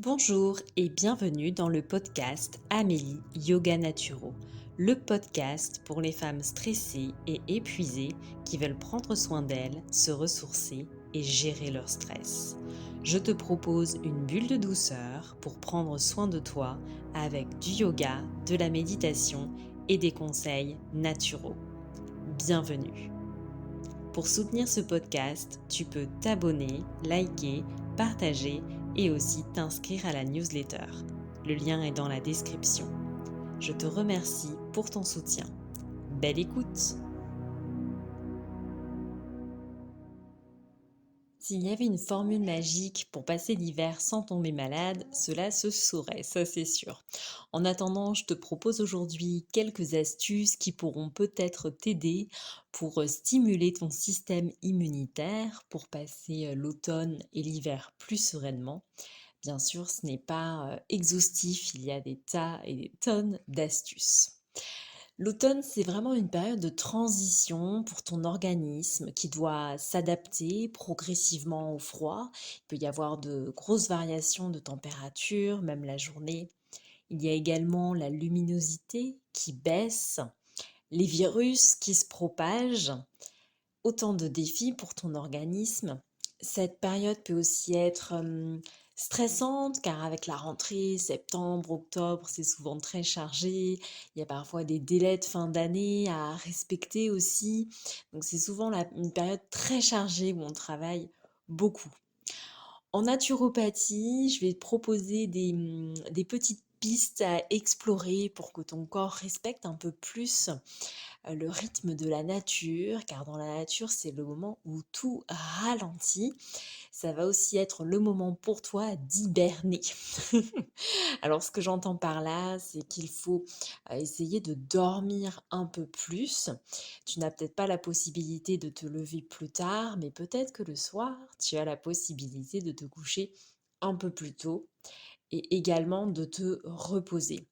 Bonjour et bienvenue dans le podcast Amélie Yoga Naturo, le podcast pour les femmes stressées et épuisées qui veulent prendre soin d'elles, se ressourcer et gérer leur stress. Je te propose une bulle de douceur pour prendre soin de toi avec du yoga, de la méditation et des conseils naturaux. Bienvenue. Pour soutenir ce podcast, tu peux t'abonner, liker, partager et aussi t'inscrire à la newsletter. Le lien est dans la description. Je te remercie pour ton soutien. Belle écoute! S'il y avait une formule magique pour passer l'hiver sans tomber malade, cela se saurait, ça c'est sûr. En attendant, je te propose aujourd'hui quelques astuces qui pourront peut-être t'aider pour stimuler ton système immunitaire, pour passer l'automne et l'hiver plus sereinement. Bien sûr, ce n'est pas exhaustif, il y a des tas et des tonnes d'astuces. L'automne, c'est vraiment une période de transition pour ton organisme qui doit s'adapter progressivement au froid. Il peut y avoir de grosses variations de température, même la journée. Il y a également la luminosité qui baisse, les virus qui se propagent, autant de défis pour ton organisme. Cette période peut aussi être stressante car avec la rentrée, septembre, octobre, c'est souvent très chargé. Il y a parfois des délais de fin d'année à respecter aussi. Donc c'est souvent une période très chargée où on travaille beaucoup. En naturopathie, je vais te proposer des petites pistes à explorer pour que ton corps respecte un peu plus le rythme de la nature, car dans la nature, c'est le moment où tout ralentit. Ça va aussi être le moment pour toi d'hiberner. Alors, ce que j'entends par là, c'est qu'il faut essayer de dormir un peu plus. Tu n'as peut-être pas la possibilité de te lever plus tard, mais peut-être que le soir, tu as la possibilité de te coucher un peu plus tôt et également de te reposer.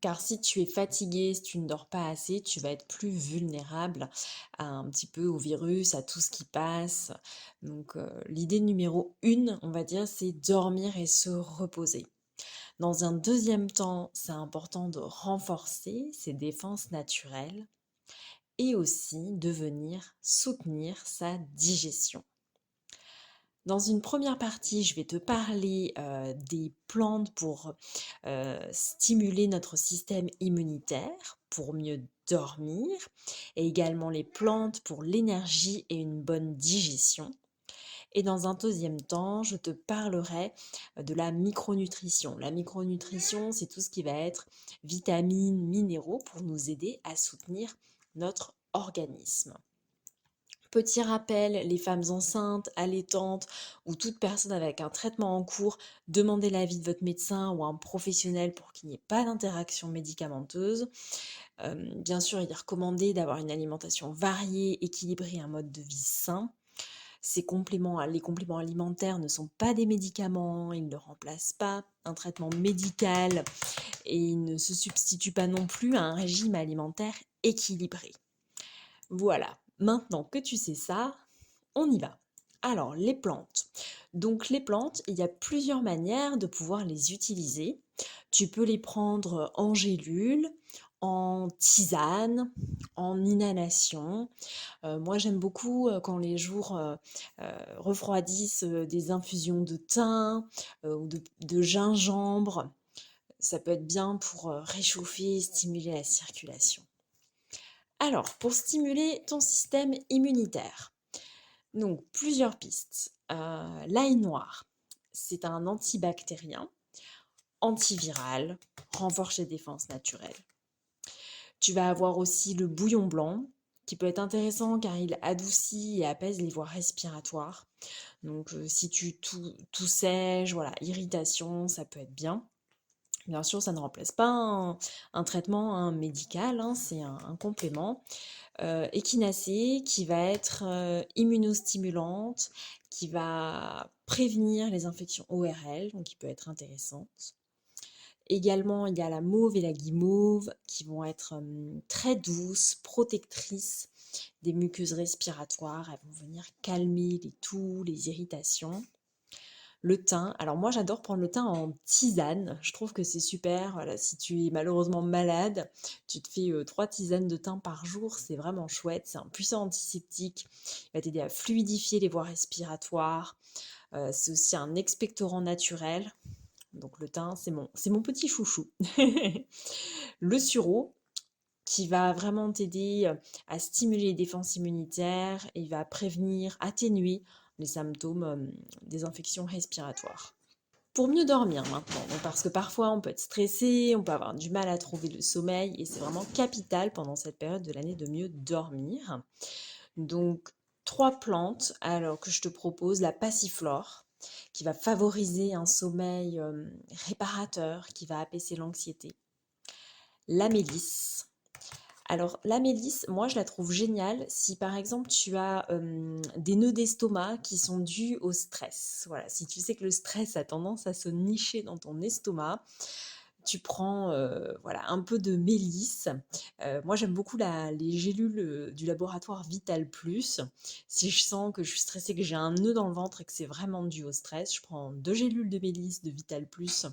Car si tu es fatigué, si tu ne dors pas assez, tu vas être plus vulnérable à un petit peu au virus, à tout ce qui passe. Donc l'idée numéro une, on va dire, c'est dormir et se reposer. Dans un deuxième temps, c'est important de renforcer ses défenses naturelles et aussi de venir soutenir sa digestion. Dans une première partie, je vais te parler des plantes pour stimuler notre système immunitaire, pour mieux dormir, et également les plantes pour l'énergie et une bonne digestion. Et dans un deuxième temps, je te parlerai de la micronutrition. La micronutrition, c'est tout ce qui va être vitamines, minéraux pour nous aider à soutenir notre organisme. Petit rappel, les femmes enceintes, allaitantes ou toute personne avec un traitement en cours, demandez l'avis de votre médecin ou un professionnel pour qu'il n'y ait pas d'interaction médicamenteuse. Bien sûr, il est recommandé d'avoir une alimentation variée, équilibrée, un mode de vie sain. Les compléments alimentaires ne sont pas des médicaments, ils ne remplacent pas un traitement médical et ils ne se substituent pas non plus à un régime alimentaire équilibré. Voilà, maintenant que tu sais ça, on y va. Alors, les plantes. Donc, les plantes, il y a plusieurs manières de pouvoir les utiliser. Tu peux les prendre en gélule, en tisane, en inhalation. Moi, j'aime beaucoup quand les jours refroidissent des infusions de thym ou de gingembre. Ça peut être bien pour réchauffer et stimuler la circulation. Alors, pour stimuler ton système immunitaire, donc plusieurs pistes. L'ail noir, c'est un antibactérien, antiviral, renforce les défenses naturelles. Tu vas avoir aussi le bouillon blanc, qui peut être intéressant car il adoucit et apaise les voies respiratoires. Donc si tu toussais, voilà, irritation, ça peut être bien. Bien sûr, ça ne remplace pas un traitement médical, hein, c'est un complément. Échinacée qui va être immunostimulante, qui va prévenir les infections ORL, donc qui peut être intéressante. Également, il y a la mauve et la guimauve qui vont être très douces, protectrices des muqueuses respiratoires. Elles vont venir calmer les toux, les irritations. Le thym, alors moi j'adore prendre le thym en tisane, je trouve que c'est super, voilà, si tu es malheureusement malade, tu te fais 3 tisanes de thym par jour, c'est vraiment chouette, c'est un puissant antiseptique, il va t'aider à fluidifier les voies respiratoires, c'est aussi un expectorant naturel, donc le thym c'est mon petit chouchou. Le sureau, qui va vraiment t'aider à stimuler les défenses immunitaires et il va prévenir, atténuer les symptômes des infections respiratoires. Pour mieux dormir maintenant, donc parce que parfois on peut être stressé, on peut avoir du mal à trouver le sommeil et c'est vraiment capital pendant cette période de l'année de mieux dormir. Donc 3 plantes alors que je te propose la passiflore qui va favoriser un sommeil réparateur, qui va apaiser l'anxiété. La mélisse. Alors, la mélisse, moi, je la trouve géniale si, par exemple, tu as des nœuds d'estomac qui sont dus au stress. Voilà, si tu sais que le stress a tendance à se nicher dans ton estomac, tu prends voilà, un peu de mélisse. Moi, j'aime beaucoup les gélules du laboratoire Vital Plus. Si je sens que je suis stressée, que j'ai un nœud dans le ventre et que c'est vraiment dû au stress, je prends 2 gélules de mélisse de Vital Plus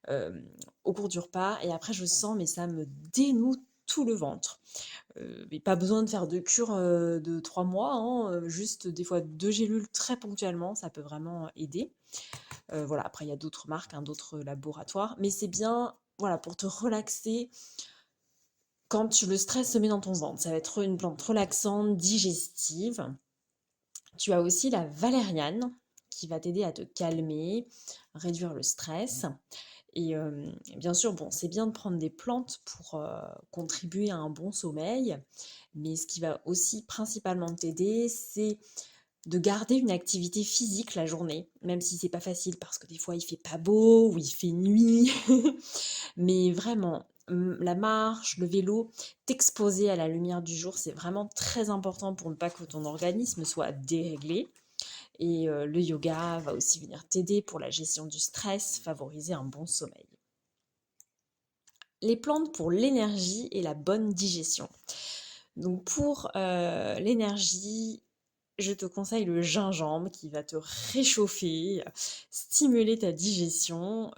euh, au cours du repas et après je sens mais ça me dénoue tout le ventre. Mais pas besoin de faire de cure de 3 mois, hein, juste des fois 2 gélules très ponctuellement, ça peut vraiment aider. Voilà, après il y a d'autres marques, hein, d'autres laboratoires, mais c'est bien voilà, pour te relaxer quand le stress se met dans ton ventre. Ça va être une plante relaxante, digestive. Tu as aussi la valériane qui va t'aider à te calmer, réduire le stress. Et bien sûr, bon, c'est bien de prendre des plantes pour contribuer à un bon sommeil, mais ce qui va aussi principalement t'aider, c'est de garder une activité physique la journée, même si c'est pas facile parce que des fois il fait pas beau ou il fait nuit. Mais vraiment, la marche, le vélo, t'exposer à la lumière du jour, c'est vraiment très important pour ne pas que ton organisme soit déréglé. Et le yoga va aussi venir t'aider pour la gestion du stress, favoriser un bon sommeil. Les plantes pour l'énergie et la bonne digestion. Donc pour l'énergie, je te conseille le gingembre qui va te réchauffer, stimuler ta digestion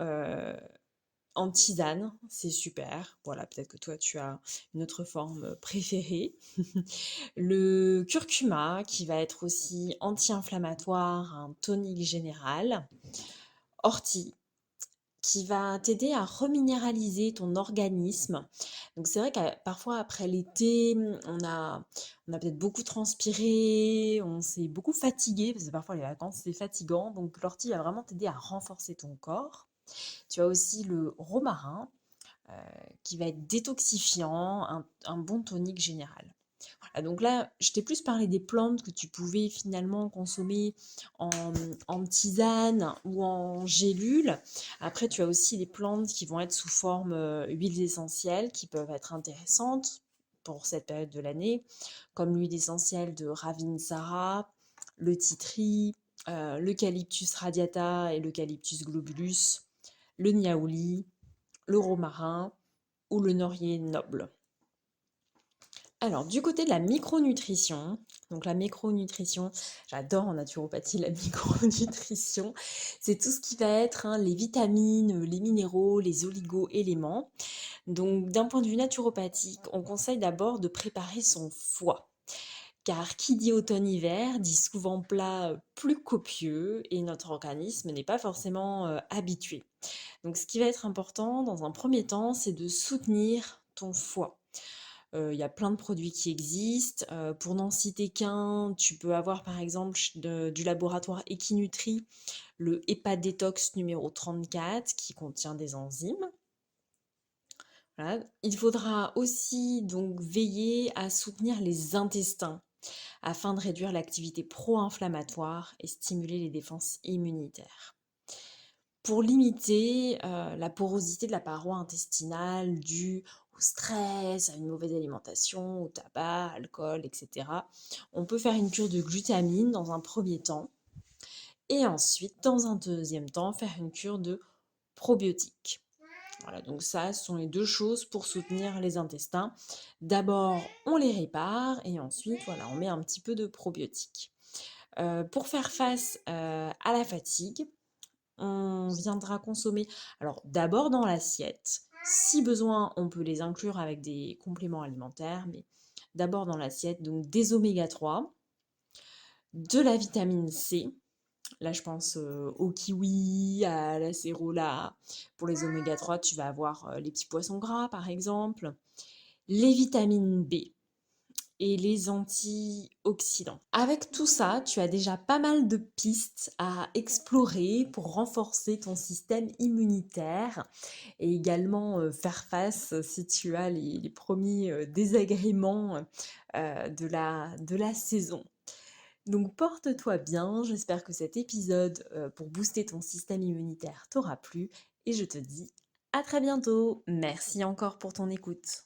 en tisane, c'est super. Voilà, peut-être que toi tu as une autre forme préférée. Le curcuma qui va être aussi anti-inflammatoire, un tonique général. Ortie qui va t'aider à reminéraliser ton organisme. Donc c'est vrai que parfois après l'été, on a peut-être beaucoup transpiré, on s'est beaucoup fatigué, parce que parfois les vacances c'est fatigant, donc l'ortie va vraiment t'aider à renforcer ton corps. Tu as aussi le romarin euh, qui va être détoxifiant, un bon tonique général. Voilà, donc là, je t'ai plus parlé des plantes que tu pouvais finalement consommer en, en tisane ou en gélule. Après, tu as aussi des plantes qui vont être sous forme huiles essentielles qui peuvent être intéressantes pour cette période de l'année, comme l'huile essentielle de Ravinsara, le titri, l'eucalyptus radiata et l'eucalyptus globulus, le niaouli, le romarin ou le laurier noble. Alors, du côté de la micronutrition, donc la micronutrition, j'adore en naturopathie la micronutrition, c'est tout ce qui va être les vitamines, les minéraux, les oligo-éléments. Donc, d'un point de vue naturopathique, on conseille d'abord de préparer son foie. Car qui dit automne-hiver dit souvent plat plus copieux et notre organisme n'est pas forcément habitué. Donc, ce qui va être important dans un premier temps, c'est de soutenir ton foie. Il y a plein de produits qui existent. Pour n'en citer qu'un, tu peux avoir par exemple du laboratoire Equinutri le Hepa Detox numéro 34 qui contient des enzymes. Voilà. Il faudra aussi donc veiller à soutenir les intestins afin de réduire l'activité pro-inflammatoire et stimuler les défenses immunitaires. Pour limiter la porosité de la paroi intestinale due au stress, à une mauvaise alimentation, au tabac, alcool, etc., on peut faire une cure de glutamine dans un premier temps et ensuite, dans un deuxième temps, faire une cure de probiotiques. Voilà, donc ça, ce sont les deux choses pour soutenir les intestins. D'abord, on les répare et ensuite, voilà, on met un petit peu de probiotiques. Pour faire face à la fatigue, on viendra consommer. Alors d'abord dans l'assiette. Si besoin, on peut les inclure avec des compléments alimentaires, mais d'abord dans l'assiette, donc des oméga 3, de la vitamine C. Là, je pense au kiwi, à la cérola. Pour les oméga 3, tu vas avoir les petits poissons gras, par exemple, les vitamines B et les antioxydants. Avec tout ça, tu as déjà pas mal de pistes à explorer pour renforcer ton système immunitaire et également faire face si tu as les premiers désagréments de la saison. Donc porte-toi bien, j'espère que cet épisode pour booster ton système immunitaire t'aura plu et je te dis à très bientôt. Merci encore pour ton écoute.